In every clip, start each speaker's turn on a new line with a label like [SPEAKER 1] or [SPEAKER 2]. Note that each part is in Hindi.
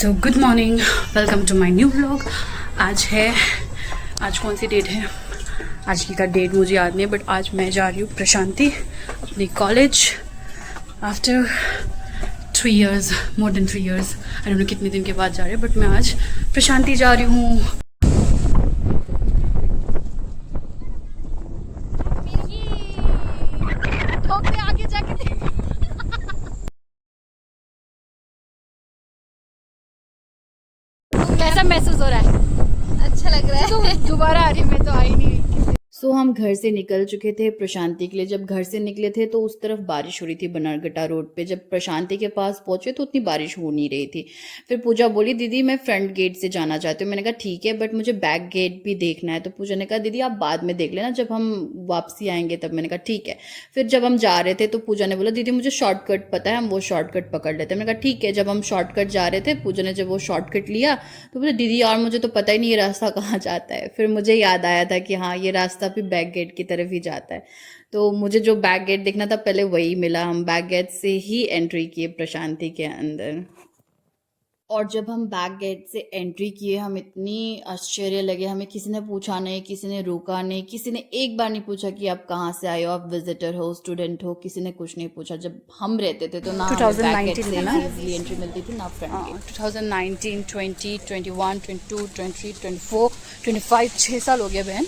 [SPEAKER 1] So good morning, welcome to my new vlog. आज कौन सी डेट है? आज की का डेट मुझे याद नहीं, बट आज मैं जा रही हूँ प्रशांति अपनी college after 3 years, more than 3 years। I don't no कितने दिन के बाद जा रहे हैं, बट मैं आज प्रशांति जा रही हूँ। कैसा महसूस हो रहा है?
[SPEAKER 2] अच्छा लग रहा है।
[SPEAKER 1] तो दोबारा आ रही, मैं तो आई नहीं।
[SPEAKER 3] सो हम घर से निकल चुके थे प्रशांति के लिए। जब घर से निकले थे तो उस तरफ बारिश हो रही थी बनारघट्टा रोड पे। जब प्रशांति के पास पहुंचे तो उतनी बारिश हो नहीं रही थी। फिर पूजा बोली दीदी मैं फ्रंट गेट से जाना चाहती हूँ। मैंने कहा ठीक है, बट मुझे बैक गेट भी देखना है। तो पूजा ने कहा दीदी आप बाद में देख लेना, जब हम वापसी आएंगे तब। मैंने कहा ठीक है। फिर जब हम जा रहे थे तो पूजा ने बोला दीदी मुझे शॉर्टकट पता है, हम वो शॉर्टकट पकड़ लेते हैं। मैंने कहा ठीक है। जब हम शॉर्टकट जा रहे थे, पूजा ने जब वो शॉर्टकट लिया तो बोले दीदी यार मुझे तो पता ही नहीं ये रास्ता कहाँ जाता है। फिर मुझे याद आया था कि हाँ ये रास्ता भी बैक गेट की तरफ ही जाता है। तो मुझे जो बैक गेट देखना था पहले वही मिला। हम बैक गेट से ही एंट्री किए प्रशांति के अंदर। और जब हम बैक गेट से एंट्री किए हम इतनी आश्चर्य लगे। हमें किसी ने पूछा नहीं, किसी ने रोका नहीं, किसी ने एक बार नहीं पूछा कि आप कहाँ से आए हो, आप विजिटर हो, स्टूडेंट हो, किसी ने कुछ नहीं पूछा। जब हम रहते थे तो ना
[SPEAKER 1] 2019 में ना
[SPEAKER 3] इजीली एंट्री मिलती थी ना फ्रंट गेट।
[SPEAKER 1] 2019, 20, 21, 22, 23, 24, 25, 6 साल हो गया बहन।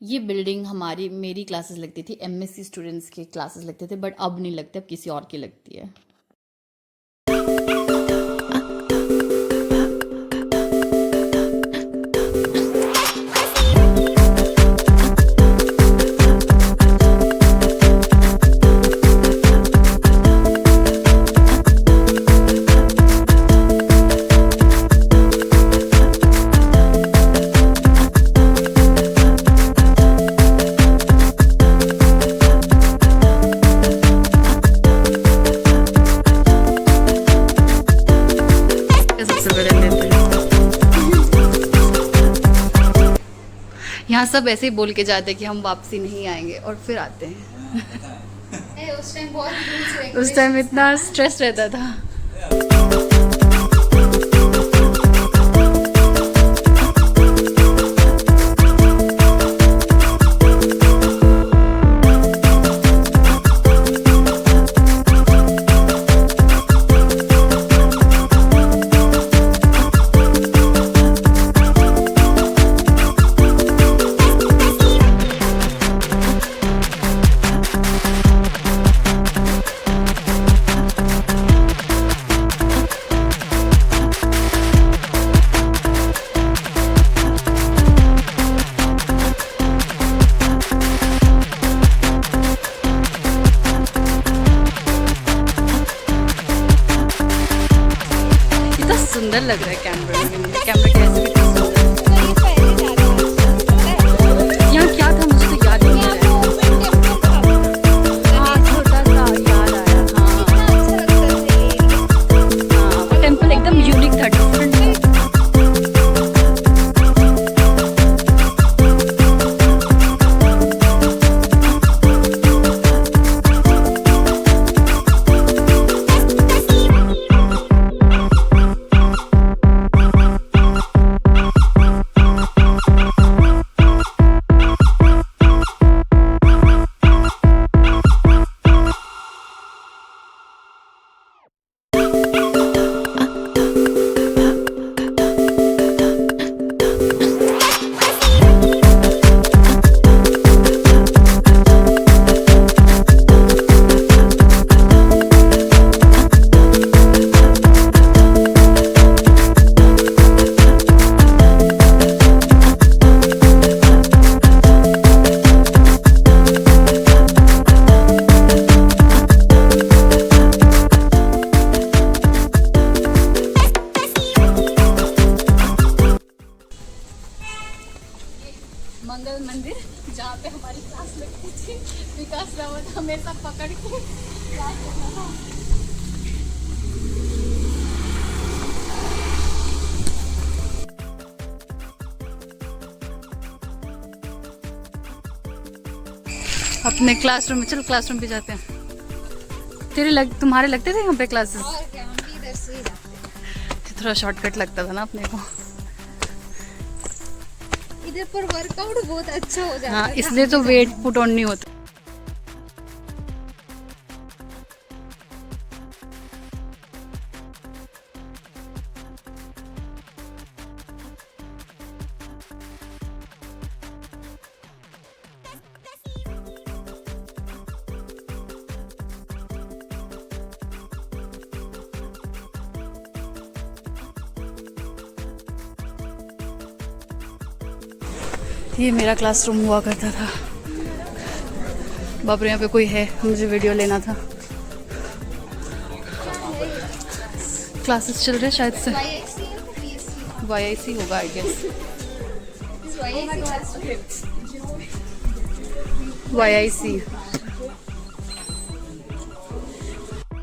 [SPEAKER 3] ये बिल्डिंग मेरी क्लासेस लगती थी, एमएससी स्टूडेंट्स के क्लासेस लगते थे, बट अब नहीं लगते, अब किसी और की लगती है।
[SPEAKER 1] यहाँ सब ऐसे ही बोल के जाते हैं कि हम वापसी नहीं आएंगे, और फिर आते हैं।
[SPEAKER 2] उस टाइम बहुत
[SPEAKER 1] उस टाइम इतना स्ट्रेस रहता था। सुंदर लग रहा है कैमरे में। कैमरे कैसे भी यहाँ क्या था मुझे तो याद नहीं आ रहा है। हाँ छोटा सा याद आया। हाँ टेम्पल एकदम यूनिक था, डिफरेंट था। मंगल मंदिर जहाँ पे हमारी क्लास लगती थी, विकास रावत हमेशा पकड़ के क्लास करना था। अपने क्लासरूम में, चलो क्लासरूम पे जाते हैं। तुम्हारे लगते थे यहाँ पे क्लासेस?
[SPEAKER 2] और क्या, हम भी इधर से ही जाते
[SPEAKER 1] थोड़ा शॉर्टकट लगता था ना अपने को।
[SPEAKER 2] हैं। इधर पर वर्कआउट बहुत अच्छा हो जाता
[SPEAKER 1] हाँ,
[SPEAKER 2] था।
[SPEAKER 1] इसलिए तो वेट पुट ऑन नहीं होता। ये मेरा क्लासरूम हुआ करता था। बाप रे, यहाँ पे कोई है, मुझे वीडियो लेना था। क्लासेस चल रहे शायद से।
[SPEAKER 2] YIC है तो BSc।
[SPEAKER 1] YIC होगा I guess. YIC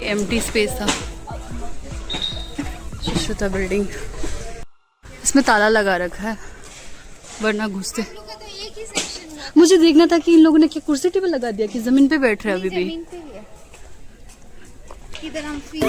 [SPEAKER 1] empty space था। सुश्रुता बिल्डिंग, इसमें ताला लगा रखा है वरना घुसते।
[SPEAKER 2] हम लोग का तो एक ही सेक्शन हुआ।
[SPEAKER 1] मुझे देखना था कि इन लोगों ने क्या कुर्सी टेबल लगा दिया कि जमीन पे बैठ रहे हैं अभी भी।
[SPEAKER 2] जमीन पे ही है। इधर हम फ्री।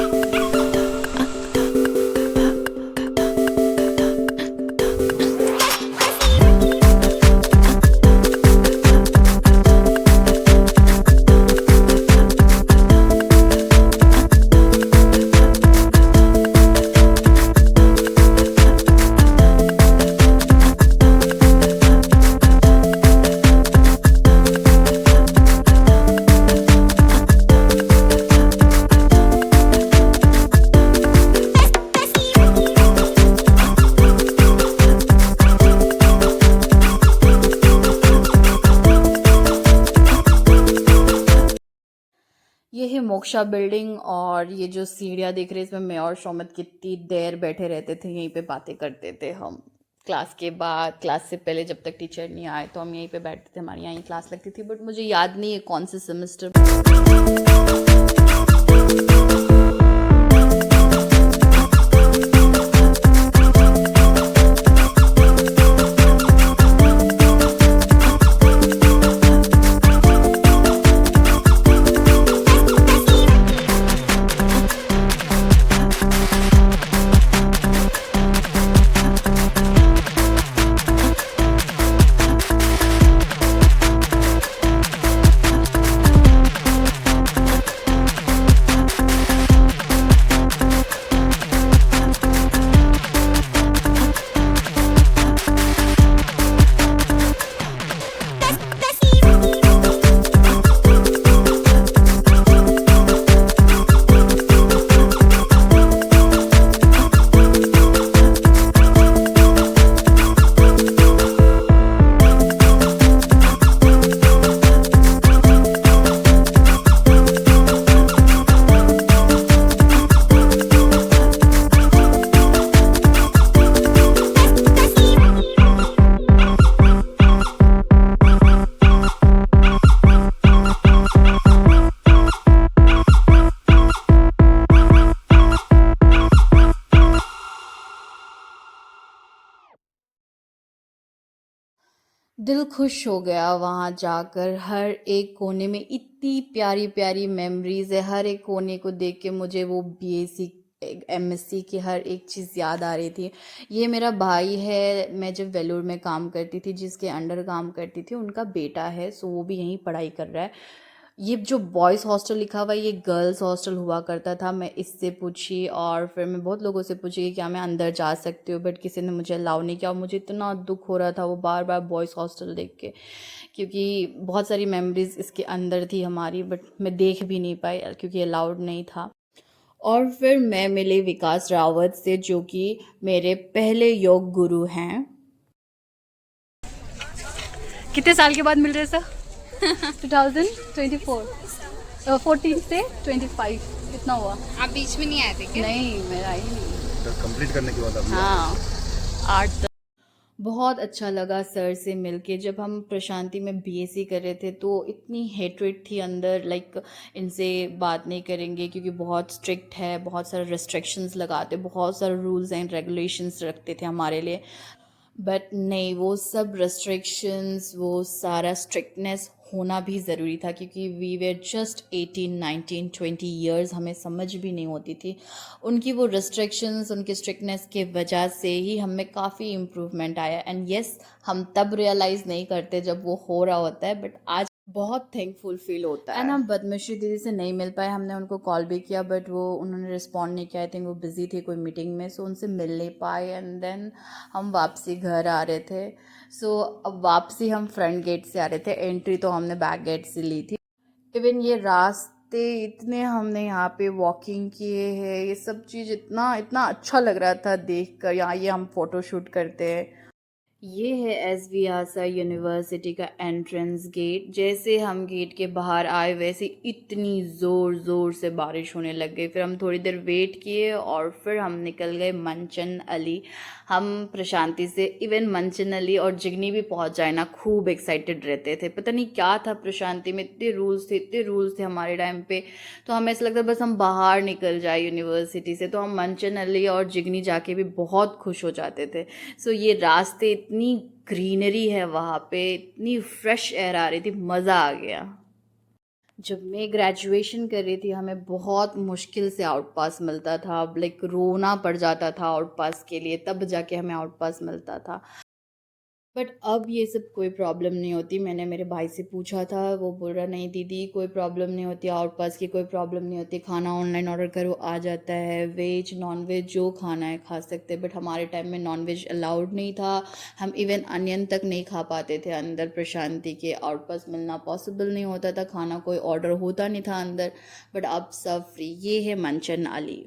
[SPEAKER 3] ये है मोक्षा बिल्डिंग और ये जो सीढ़ियाँ देख रहे हैं इसमें मैं और शौमत कितनी देर बैठे रहते थे, यहीं पे बातें करते थे हम। क्लास के बाद, क्लास से पहले जब तक टीचर नहीं आए तो हम यहीं पे बैठते थे, हमारी यहाँ ही क्लास लगती थी। बट मुझे याद नहीं है कौन से सेमेस्टर। दिल खुश हो गया वहाँ जाकर। हर एक कोने में इतनी प्यारी प्यारी मेमोरीज है। हर एक कोने को देख के मुझे वो BSc MSc की हर एक चीज़ याद आ रही थी। ये मेरा भाई है, मैं जब वेलूर में काम करती थी, जिसके अंडर काम करती थी, उनका बेटा है, सो वो भी यहीं पढ़ाई कर रहा है। ये जो बॉयज़ हॉस्टल लिखा हुआ है ये गर्ल्स हॉस्टल हुआ करता था। मैं इससे पूछी और फिर मैं बहुत लोगों से पूछी कि क्या मैं अंदर जा सकती हूँ, बट किसी ने मुझे अलाउ नहीं किया। और मुझे इतना दुख हो रहा था वो बार बार बॉयज़ हॉस्टल देख के, क्योंकि बहुत सारी मेमोरीज इसके अंदर थी हमारी, बट मैं देख भी नहीं पाई क्योंकि अलाउड नहीं था। और फिर मैं मिली विकास रावत से, जो कि मेरे पहले योग गुरु हैं।
[SPEAKER 1] कितने साल के बाद मिल रहे सर? 2024 14 से 25 कितना हुआ?
[SPEAKER 2] आप बीच में नहीं आए थे क्या?
[SPEAKER 1] नहीं, मेरा आई नहीं।
[SPEAKER 4] कंप्लीट करने के बाद
[SPEAKER 1] हाँ, 8
[SPEAKER 3] बहुत अच्छा लगा सर से मिलके। जब हम प्रशांति में BSc कर रहे थे तो इतनी हेट्रेड थी अंदर, लाइक इनसे बात नहीं करेंगे क्योंकि बहुत स्ट्रिक्ट है, बहुत सारे रिस्ट्रिक्शंस लगाते, बहुत सारे रूल्स एंड रेगुलेशंस रखते थे हमारे लिए। बट नहीं, वो सब रेस्ट्रिक्शंस, वो सारा स्ट्रिक्टनेस होना भी ज़रूरी था, क्योंकि वी वेर जस्ट 18 19 20 ईयर्स, हमें समझ भी नहीं होती थी। उनकी वो रेस्ट्रिक्शंस, उनकी स्ट्रिक्टनेस के वजह से ही हम में काफ़ी इम्प्रूवमेंट आया। एंड येस, हम तब रियलाइज़ नहीं करते जब वो हो रहा होता है, बट आज बहुत थैंकफुल फील होता है। एंड हम बदमशी दीदी से नहीं मिल पाए, हमने उनको कॉल भी किया बट वो उन्होंने रिस्पॉन्ड नहीं किया। आई थिंक वो बिज़ी थे कोई मीटिंग में, सो उनसे मिल नहीं पाए। एंड देन हम वापसी घर आ रहे थे। सो अब वापसी हम फ्रंट गेट से आ रहे थे, एंट्री तो हमने बैक गेट से ली थी। इवन ये रास्ते इतने हमने यहाँ पे वॉकिंग किए हैं, ये सब चीज़ इतना इतना अच्छा लग रहा था देख कर। यहाँ ये हम फ़ोटो शूट करते हैं। ये है एस.वी. आसा यूनिवर्सिटी का एंट्रेंस गेट। जैसे हम गेट के बाहर आए वैसे इतनी ज़ोर ज़ोर से बारिश होने लग गई। फिर हम थोड़ी देर वेट किए और फिर हम निकल गए मंचन अली। हम प्रशांति से इवन मंचन अली और जिगनी भी पहुंच जाए ना, खूब एक्साइटेड रहते थे। पता नहीं क्या था प्रशांति में, इतने रूल्स थे हमारे टाइम पे, तो हमें ऐसा लगता बस हम बाहर निकल जाए यूनिवर्सिटी से। तो हम मंचन अली और जिगनी जाके भी बहुत खुश हो जाते थे। सो ये रास्ते, इतनी ग्रीनरी है वहाँ पे, इतनी फ्रेश एयर आ रही थी, मज़ा आ गया। जब मैं ग्रेजुएशन कर रही थी, हमें बहुत मुश्किल से आउट पास मिलता था। लाइक रोना पड़ जाता था आउट पास के लिए, तब जाके हमें आउट पास मिलता था। बट अब ये सब कोई प्रॉब्लम नहीं होती। मैंने मेरे भाई से पूछा था, वो बोल रहा नहीं दीदी कोई प्रॉब्लम नहीं होती, आउट पास की कोई प्रॉब्लम नहीं होती, खाना ऑनलाइन ऑर्डर करो आ जाता है, वेज नॉन वेज जो खाना है खा सकते हैं। बट हमारे टाइम में नॉन वेज अलाउड नहीं था, हम इवन अनियन तक नहीं खा पाते थे अंदर प्रशांति के। आउट पास मिलना पॉसिबल नहीं होता था, खाना कोई ऑर्डर होता नहीं था अंदर। बट अब सब फ्री। ये है मंचन अली।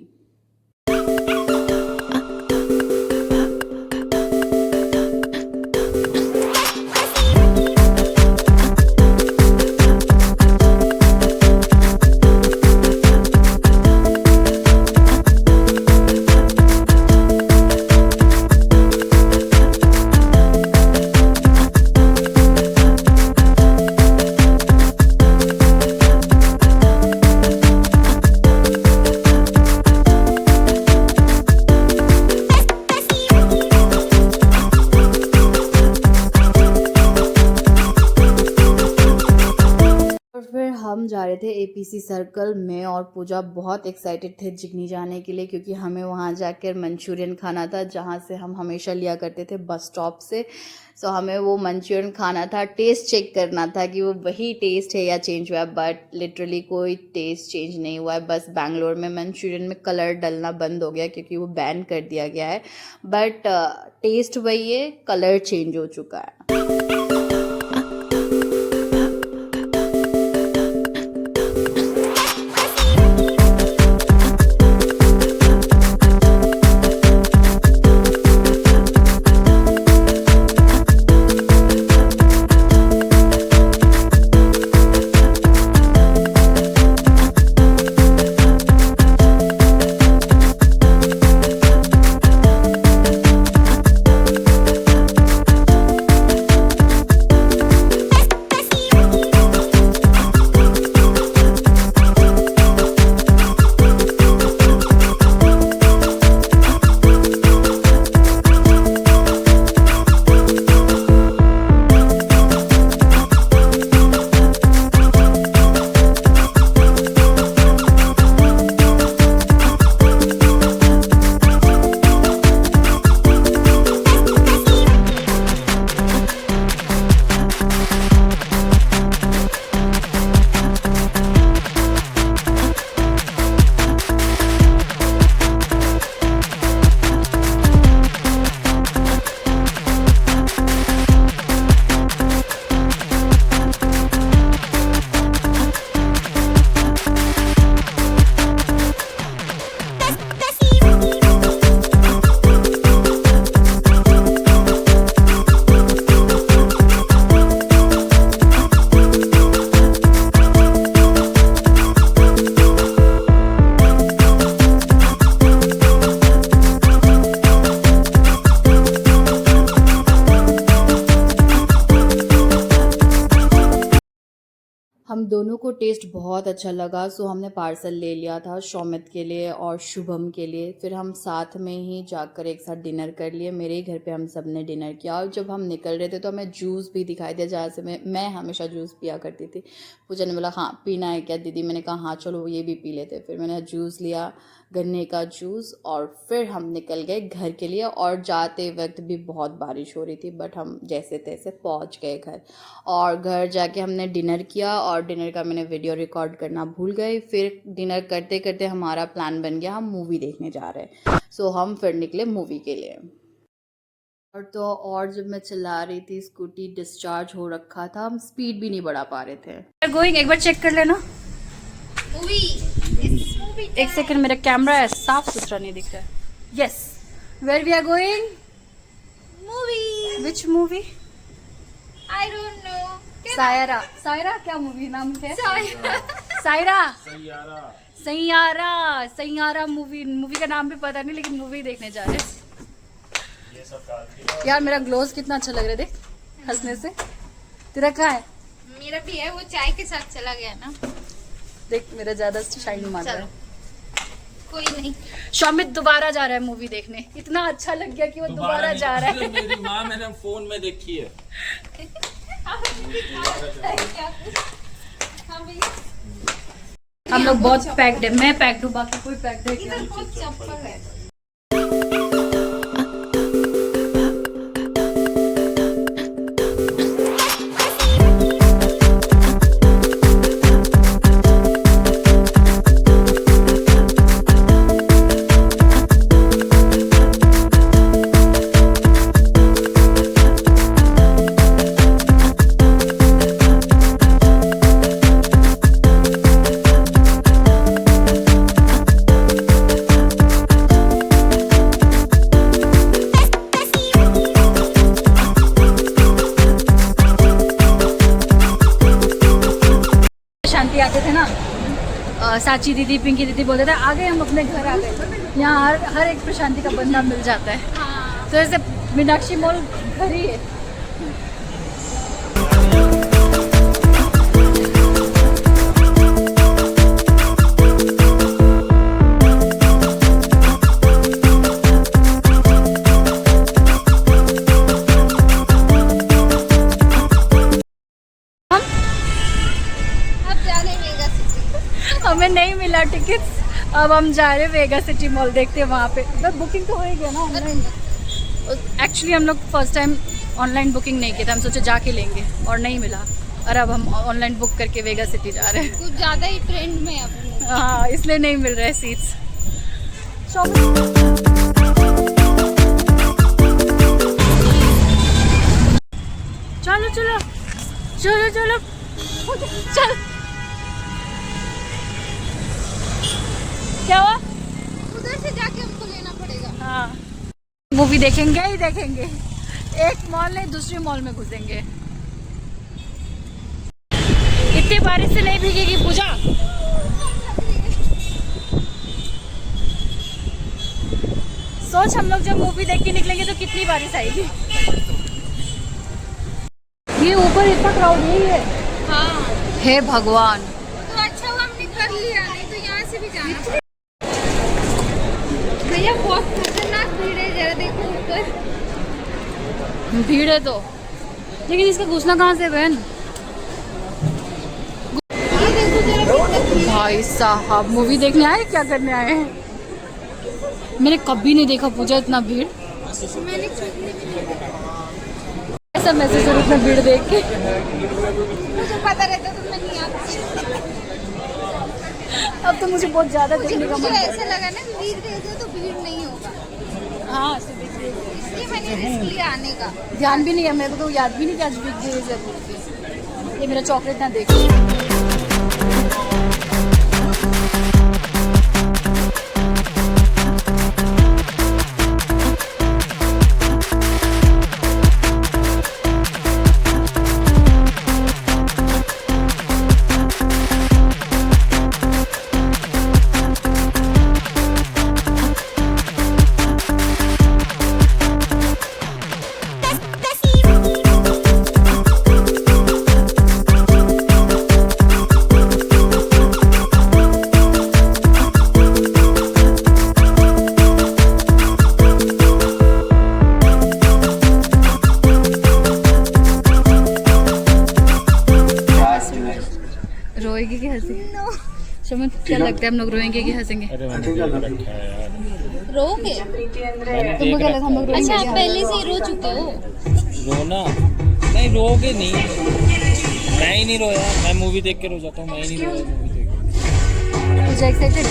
[SPEAKER 3] हम जा रहे थे एपीसी सर्कल में, और पूजा बहुत एक्साइटेड थे जिगनी जाने के लिए, क्योंकि हमें वहाँ जाकर मंचूरियन खाना था, जहाँ से हम हमेशा लिया करते थे बस स्टॉप से। सो हमें वो मंचूरियन खाना था, टेस्ट चेक करना था कि वो वही टेस्ट है या चेंज हुआ है। बट लिटरली कोई टेस्ट चेंज नहीं हुआ है। बस बैंगलोर में मंचूरियन में कलर डलना बंद हो गया, क्योंकि वो बैन कर दिया गया है। बट टेस्ट वही है, कलर चेंज हो चुका है। हम दोनों को टेस्ट बहुत अच्छा लगा, सो हमने पार्सल ले लिया था शौमित के लिए और शुभम के लिए। फिर हम साथ में ही जाकर एक साथ डिनर कर लिए। मेरे ही घर पे हम सब ने डिनर किया और जब हम निकल रहे थे तो हमें जूस भी दिखाई दिया, जहाँ से मैं हमेशा जूस पिया करती थी। पूजा ने बोला हाँ पीना है क्या दीदी, मैंने कहा हाँ चलो ये भी पी लेते। फिर मैंने जूस लिया, गन्ने का जूस, और फिर हम निकल गए घर के लिए। और जाते वक्त भी बहुत बारिश हो रही थी, बट हम जैसे तैसे पहुंच गए घर। और घर जाके हमने डिनर किया और डिनर का मैंने वीडियो रिकॉर्ड करना भूल गई। फिर डिनर करते करते हमारा प्लान बन गया, हम मूवी देखने जा रहे हैं। सो हम फिर निकले मूवी के लिए। और जब मैं चला रही थी स्कूटी, डिस्चार्ज हो रखा था, हम स्पीड भी नहीं बढ़ा पा रहे थे।
[SPEAKER 1] गोइंग, एक बार चेक कर लेना।
[SPEAKER 2] मूवी
[SPEAKER 1] एक सेकंड, मेरा कैमरा है साफ सुथरा नहीं दिख रहा है। Yes, where we are going?
[SPEAKER 2] Movie.
[SPEAKER 1] Which movie?
[SPEAKER 2] I don't know.
[SPEAKER 1] Saira. Saira क्या मूवी नाम है? सायरा। सैयारा मूवी का नाम भी पता नहीं, लेकिन मूवी देखने जा रहे हैं। यार मेरा ग्लोव कितना अच्छा लग रहा है, देख हंसने से। तेरा कहाँ है?
[SPEAKER 2] मेरा भी है, वो चाय के साथ चला गया ना।
[SPEAKER 1] देख मेरा ज्यादा शाइन मार रहा है।
[SPEAKER 2] कोई नहीं।
[SPEAKER 1] शौमित दोबारा जा रहा है मूवी देखने। इतना अच्छा लग गया कि वो दोबारा जा रहा है।
[SPEAKER 4] मेरी माँ मैंने फोन में देखी है।
[SPEAKER 1] हम लोग बहुत पैक्ड है, मैं पैक्ड हूँ, बाकी कोई पैक्ड है क्या?
[SPEAKER 2] चप्पल है।
[SPEAKER 1] शांति आते थे ना, साची दीदी, पिंकी दीदी बोलते थे आगे हम अपने घर आ गए। यहाँ हर एक प्रशांति का बंदा मिल जाता है। तो ऐसे मीनाक्षी मॉल घर ही है। हमें नहीं मिला टिकट्स, अब हम जा रहे हैं वेगा सिटी मॉल, देखते हैं वहाँ पे। तो बुकिंग तो हो ही गया ना ऑनलाइन। एक्चुअली हम लोग फर्स्ट टाइम ऑनलाइन बुकिंग नहीं किया था, हम सोचे जाके लेंगे और नहीं मिला, और अब हम ऑनलाइन बुक करके वेगा सिटी जा रहे हैं।
[SPEAKER 2] कुछ ज़्यादा ही ट्रेंड में अब।
[SPEAKER 1] हाँ, इसलिए नहीं मिल रहा है सीट्स। चलो चलो चलो चलो चल। क्या हुआ?
[SPEAKER 2] उधर से जाके हमको लेना पड़ेगा।
[SPEAKER 1] हाँ, मूवी देखेंगे ही देखेंगे। एक मॉल नहीं दूसरे मॉल में घुसेंगे। इतनी बारिश से नहीं भीगेगी पूजा। सोच हम लोग जब मूवी देख के निकलेंगे तो कितनी बारिश आएगी। ये ऊपर इतना क्राउड नहीं है।
[SPEAKER 2] हाँ।
[SPEAKER 1] हे भगवान।
[SPEAKER 2] तो अच्छा हुआ हमने कर लिया, नहीं तो यहाँ से भी जाना। भैया बहुत खतरनाक भीड़ है, जरा देखो ऊपर।
[SPEAKER 1] भीड़ है तो, लेकिन इसका घुसना कहाँ से बहन?
[SPEAKER 2] ये देखो जरा कितना भीड़ है।
[SPEAKER 1] भाई साहब मूवी देखने आए क्या करने आए हैं? मैंने कभी नहीं देखा पूजा इतना भीड़।
[SPEAKER 2] मैंने
[SPEAKER 1] ऐसा मैसेज और इतना भीड़ देख के
[SPEAKER 2] मुझे पता रहता तो मैं नहीं आती।
[SPEAKER 1] अब तो मुझे बहुत ज्यादा देखने का
[SPEAKER 2] मुझे
[SPEAKER 1] मन कर
[SPEAKER 2] ऐसा लगा ना भीड़ देते तो भीड़ नहीं होगा,
[SPEAKER 1] रहा है। हाँ,
[SPEAKER 2] इसलिए मैंने रिस्क लिया आने का।
[SPEAKER 1] ध्यान भी नहीं है, मेरे को तो याद भी नहीं कि आज बिग डे है। ये मेरा चॉकलेट ना देखो। रोएगी कि हंसी? शमन क्या लगता है हम लोग रोएंगे कि हंसेंगे?
[SPEAKER 2] रोगे?
[SPEAKER 1] तुमको क्या लगा हम लोग रोएंगे?
[SPEAKER 2] अच्छा आप पहले से ही रो चुके हो?
[SPEAKER 4] रोना नहीं, रोगे नहीं। मैं ही नहीं रोया, मैं मूवी देख के रो जाता हूँ। मैं ही नहीं रोया मूवी देख के।
[SPEAKER 1] तुझे एक्साइटेड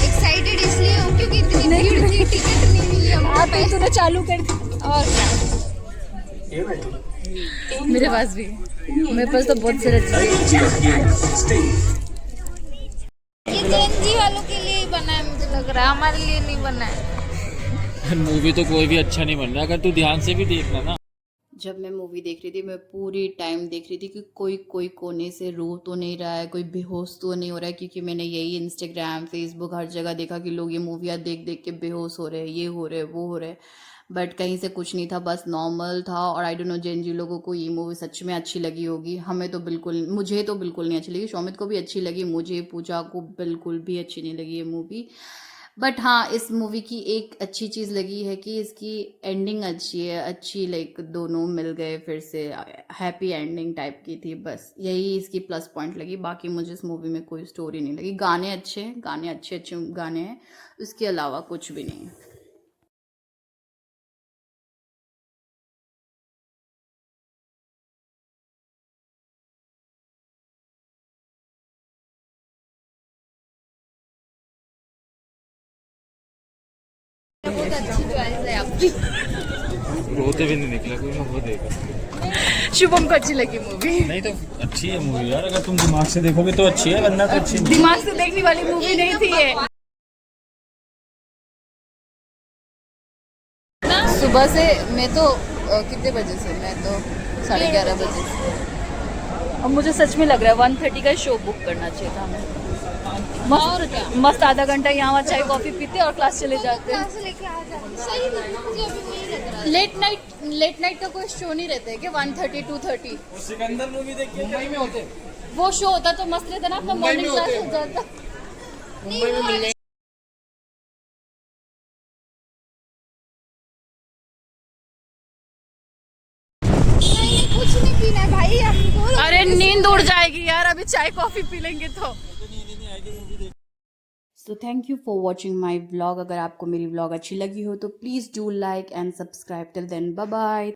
[SPEAKER 2] एक्साइटेड इसलिए हो क्योंकि इतनी भीड़ थी, टिकट नहीं मिली हमको।
[SPEAKER 1] आप तूने चालू कर दी।
[SPEAKER 2] और
[SPEAKER 1] मेरे पास भी, मेरे पास तो बहुत सारे चीजें।
[SPEAKER 2] ये जेनजी वालों के लिए ही बना है, मुझे लग रहा है हमारे लिए नहीं बना है।
[SPEAKER 4] मूवी तो कोई भी अच्छा नहीं बन रहा, अगर तू ध्यान से भी देखना ना।
[SPEAKER 3] जब मैं मूवी देख रही थी मैं पूरी टाइम देख रही थी कि कोई कोई कोने से रो तो नहीं रहा है, कोई बेहोश तो नहीं हो रहा है, क्योंकि मैंने यही इंस्टाग्राम फेसबुक हर जगह देखा कि लोग ये मूवियाँ देख देख के बेहोश हो रहे हैं, ये हो रहे हैं, वो हो रहे हैं, बट कहीं से कुछ नहीं था, बस नॉर्मल था। और आई डोंट नो जिन जिन लोगों को ये मूवी सच में अच्छी लगी होगी, हमें तो बिल्कुल, मुझे तो बिल्कुल नहीं अच्छी लगी, शौमित को भी अच्छी लगी, मुझे पूजा को बिल्कुल भी अच्छी नहीं लगी ये मूवी। बट हाँ, इस मूवी की एक अच्छी चीज़ लगी है कि इसकी एंडिंग अच्छी है, अच्छी, लाइक दोनों मिल गए फिर से, हैप्पी एंडिंग टाइप की थी, बस यही इसकी प्लस पॉइंट लगी। बाकी मुझे इस मूवी में कोई स्टोरी नहीं लगी। गाने अच्छे हैं, गाने अच्छे अच्छे गाने हैं, उसके अलावा कुछ भी नहीं है।
[SPEAKER 2] बहुत अच्छी चॉइस है आपकी।
[SPEAKER 4] रोते भी नहीं निकला कोई, मैं वो देखा।
[SPEAKER 1] शुभम को अच्छी लगी मूवी।
[SPEAKER 4] नहीं तो अच्छी है मूवी यार, अगर तुम दिमाग से देखोगे तो अच्छी है, वरना तो अच्छी नहीं।
[SPEAKER 1] दिमाग से देखने वाली मूवी नहीं थी ये। सुबह से मैं तो कितने बजे से, मैं तो 11:30 बजे से। अब मुझे सच में लग रहा है 1:30 का शो बुक करना चाहिए था हमें।
[SPEAKER 2] और क्या?
[SPEAKER 1] मस्त आधा घंटा यहाँ चाय कॉफी पीते और क्लास चले जाते।
[SPEAKER 2] क्लास से लेके आ जाते। सही में मुझे अभी नहीं लग रहा है।
[SPEAKER 1] लेट नाइट का कोई शो नहीं रहता है कि 1:30 2:30
[SPEAKER 4] सिकंदर मूवी देख के मुंबई में होते,
[SPEAKER 1] वो शो होता तो मस्त रहता ना, अपना मॉर्निंग क्लास हो जाता।
[SPEAKER 4] मुंबई में मिल
[SPEAKER 2] नहीं, कुछ नहीं पीना है भाई आपको।
[SPEAKER 1] अरे नींद उड़ जाएगी यार, अभी चाय कॉफी पी लेंगे तो।
[SPEAKER 3] So thank you for watching my vlog. अगर आपको मेरी व्लॉग अच्छी लगी हो तो please do like and subscribe. Till then bye bye.